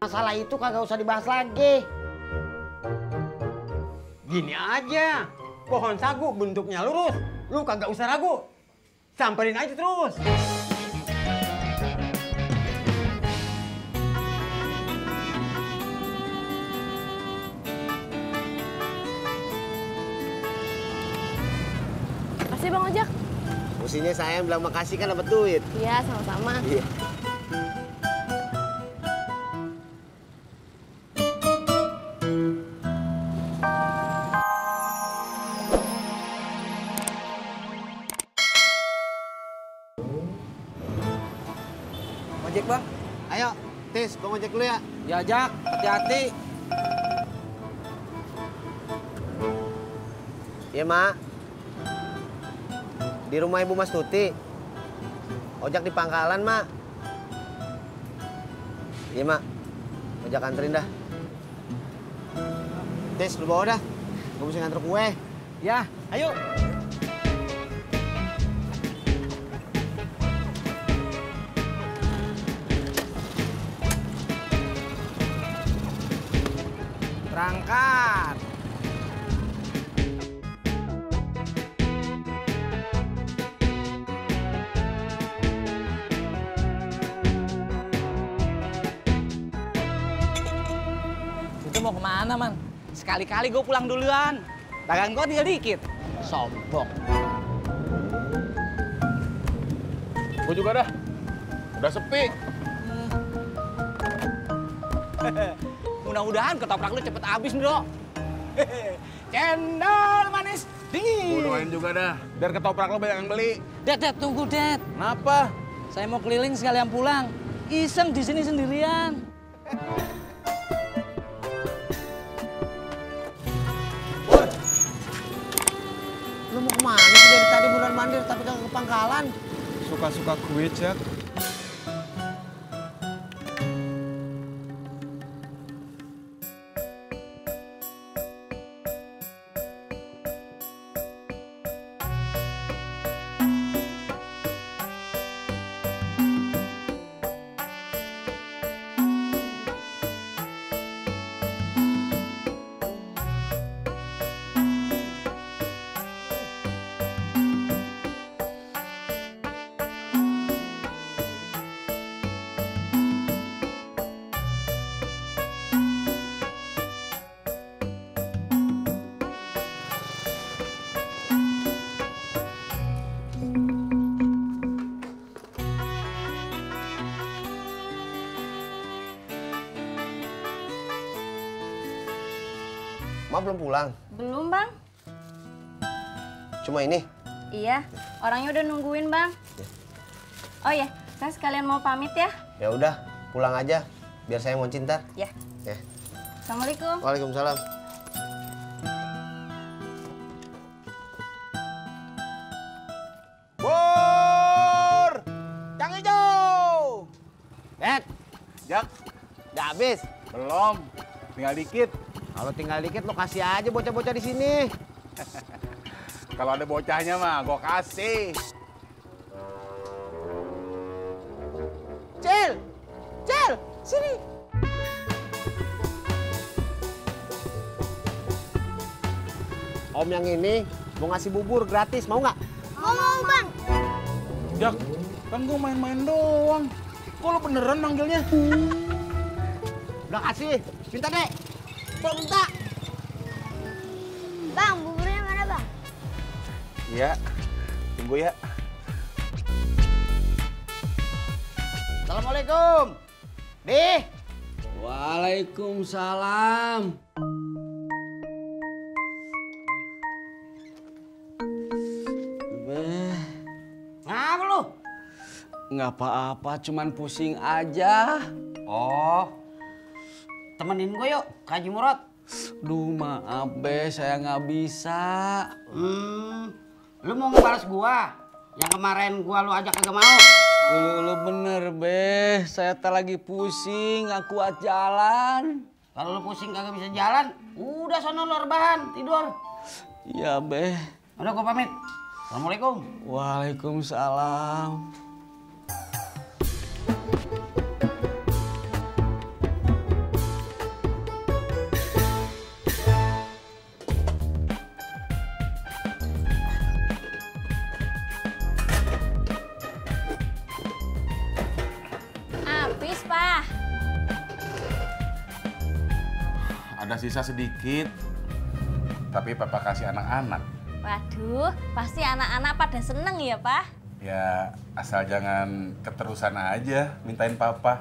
Masalah itu kagak usah dibahas lagi. Gini aja, pohon sagu bentuknya lurus, lu kagak usah ragu. Samperin aja terus. Makasih Bang Ojak. Mestinya saya yang bilang makasih kan dapat duit. Iya, sama-sama. Iya. Ojek Bang. Ayo, Tis, gua ngojek dulu ya. Ya Jak, hati-hati. Iya, Mak. Di rumah Ibu Mas Tuti. Ojak di pangkalan, Mak. Iya, Mak. Ojak anterin dah. Tis, lu bawa dah. Gua mesti nganter kue. Ya, ayo. Berangkat. Itu mau kemana, Man? Sekali-kali gue pulang duluan. Dagang gue tinggal dikit. Sombong. Gue juga dah. Udah sepi. Mudah-mudahan ketoprak lu cepet habis, bro. Cendol manis dingin. Gue doain juga dah. Biar ketoprak lo banyak yang beli. Dad, tunggu, Dad. Kenapa? Saya mau keliling sekalian pulang. Iseng di sini sendirian. Lu mau kemana sih dari tadi bulan mandir tapi kagak ke pangkalan? Suka-suka gue, Jak. Ma belum pulang? Belum, Bang. Cuma ini? Iya, orangnya udah nungguin, Bang. Oh ya, saya sekalian mau pamit ya. Ya udah, pulang aja. Biar saya mau cinta. Ya. Ya. Assalamualaikum. Waalaikumsalam. Bur! Yang hijau! Dad, Jak, udah habis. belum. Tinggal dikit. Kalau tinggal dikit lo kasih aja bocah-bocah di sini. Kalau ada bocahnya mah, gue kasih. Cil! Cil! Sini! Om yang ini mau ngasih bubur gratis, mau nggak? Mau, Bang. Jak, kan gue main-main doang. Kok lo beneran manggilnya? Udah kasih, minta deh. Belum minta. Bang, buburnya mana, Bang? Iya, tunggu ya. Assalamualaikum. Dih. Waalaikumsalam. Ngapa lu? Nggak apa-apa, cuman pusing aja. Oh. Temenin gue yuk, ke Haji Murad. Duh, maaf, Be, saya nggak bisa. Lu mau ngebalas gua? Yang kemarin gua lu ajak kagak mau. Lu bener, Be. Saya lagi pusing, nggak kuat jalan. Kalau lu pusing kagak bisa jalan, udah sono lu rebahan, tidur. Iya, Be. Udah gua pamit. Assalamualaikum. Waalaikumsalam. Ada sisa sedikit. Tapi papa kasih anak-anak. Waduh, pasti anak-anak pada seneng ya, Pak? Ya, asal jangan keterusan aja mintain papa.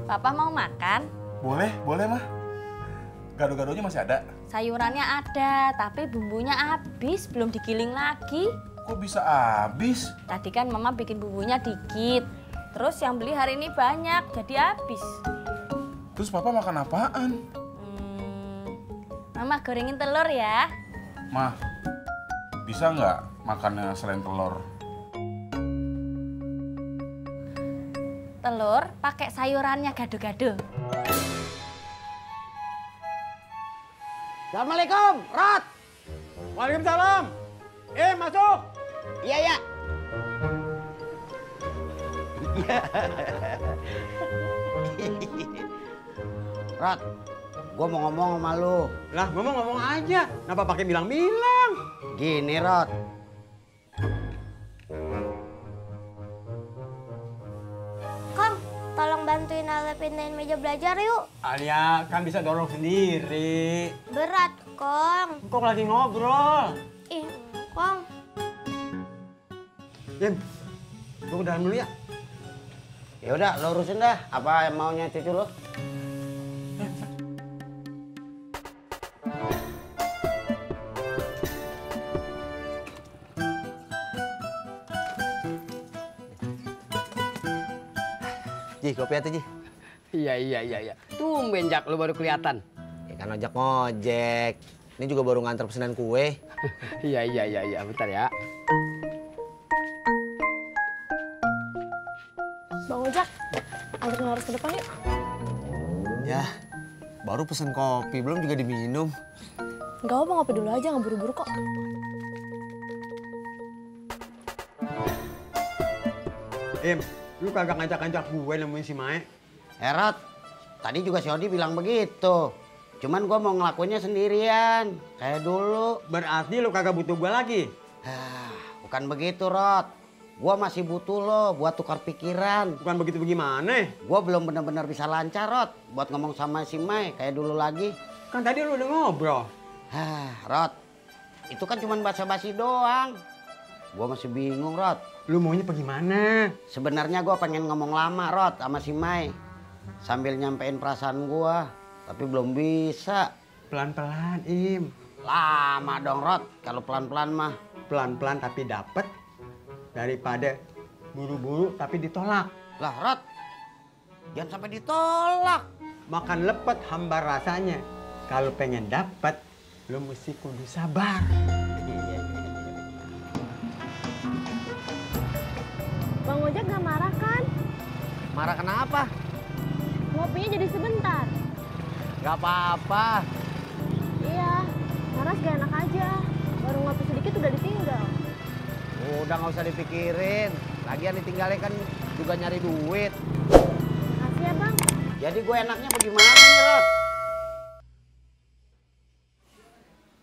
Papa mau makan? Boleh, boleh mah. Gado-gadonya masih ada. Sayurannya ada, tapi bumbunya habis, belum digiling lagi. Kok bisa habis? Tadi kan Mama bikin bumbunya dikit. Terus yang beli hari ini banyak, jadi habis. Terus papa makan apaan? Mama gorengin telur ya. Mah, bisa nggak makannya selain telur? Telur pakai sayurannya gado-gado. Assalamualaikum, Rod. Waalaikumsalam. Masuk. Iya, ya. Rod, gua mau ngomong sama lu. Lah, ngomong aja. Kenapa pakai bilang-bilang? Gini, Rod. Kang, tolong bantuin Ale pindahin meja belajar yuk. Alia kan bisa dorong sendiri. Berat, Kong. Kok lagi ngobrol? Ih, Kong. Im, gua ke dalam dulu ya. Ya udah, lo urusin dah. Apa maunya cucu lo? Ji, kopi atuh, Ji. Iya. Tumben, Jak, lu baru kelihatan. Ya kan ojek ngojek. Ini juga baru nganter pesanan kue. Iya. Bentar ya. Bang Ojak, antar Laras ke depan yuk. Ya, baru pesen kopi, belum juga diminum. Enggak apa, ngopi dulu aja, nggak buru-buru kok. Im, lu kagak ngajak-ngajak gue nemuin si Mae? Rod, tadi juga si Odi bilang begitu. Cuman gua mau ngelakuinnya sendirian, kayak dulu. Berarti lu kagak butuh gue lagi? Bukan begitu, Rod. Gua masih butuh lo buat tukar pikiran. Bukan begitu bagaimana? Gua belum benar-benar bisa lancar, Rod, buat ngomong sama si Mai kayak dulu lagi. Kan tadi lu udah ngobrol. Rod, itu kan cuma basa-basi doang. Gua masih bingung, Rod. Lu maunya bagaimana? Sebenarnya gua pengen ngomong lama, Rod, sama si Mai. Sambil nyampein perasaan gua, tapi belum bisa. Pelan-pelan, Im. Lama dong, Rod, kalau pelan-pelan mah. Pelan-pelan tapi dapet. Daripada buru-buru tapi ditolak. Lah, Rod, jangan sampai ditolak. Makan lepet hambar rasanya. Kalau pengen dapet, lu mesti kudu sabar. Bang Ojak nggak marah kan? Marah kenapa? Ngopinya jadi sebentar. Gak apa-apa. Iya, Laras gak enak aja. Baru ngopi sedikit udah ditinggal. Udah nggak usah dipikirin. Lagian ditinggalin kan juga nyari duit. Makasih ya, Bang. Jadi gue enaknya bagaimana nih, Rod?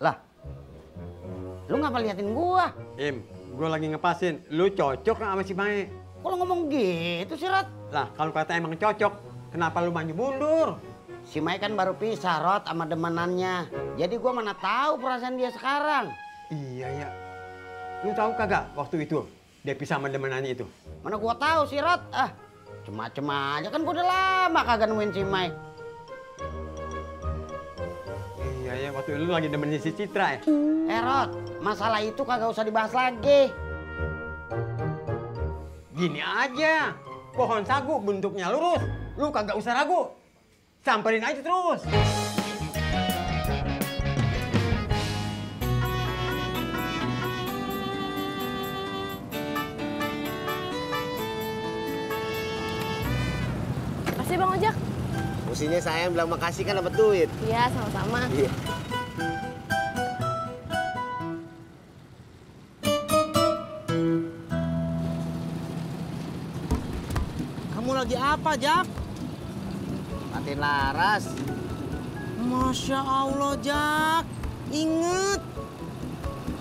Lah, lu ngapa liatin gua? Im, gue lagi ngepasin. Lu cocok gak sama si Mae? Kok lu ngomong gitu sih, Rod? Lah, kalau kata emang cocok, kenapa lu maju mundur? Si Mai kan baru pisah, Rod, sama demenannya. Jadi gua mana tahu perasaan dia sekarang. Iya ya. Lu tahu kagak waktu itu dia pisah sama demenannya itu? Mana gua tahu sih, Rod? Cem-cem aja kan gua udah lama kagak nemuin si Mai. Iya ya, waktu itu lu lagi demenin si Citra ya? Rod, masalah itu kagak usah dibahas lagi. Gini aja, pohon sagu bentuknya lurus, lu kagak usah ragu. Samperin aja terus. Makasih Bang Ojak. Mestinya saya bilang makasih kan dapat duit. Iya, sama-sama. Iya. Kamu lagi apa, Jak? Matiin Laras. Masya Allah, Jak. Ingat.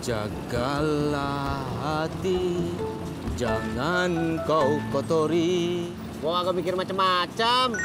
Jagalah hati, jangan kau kotori. Gua agak mikir macam-macam.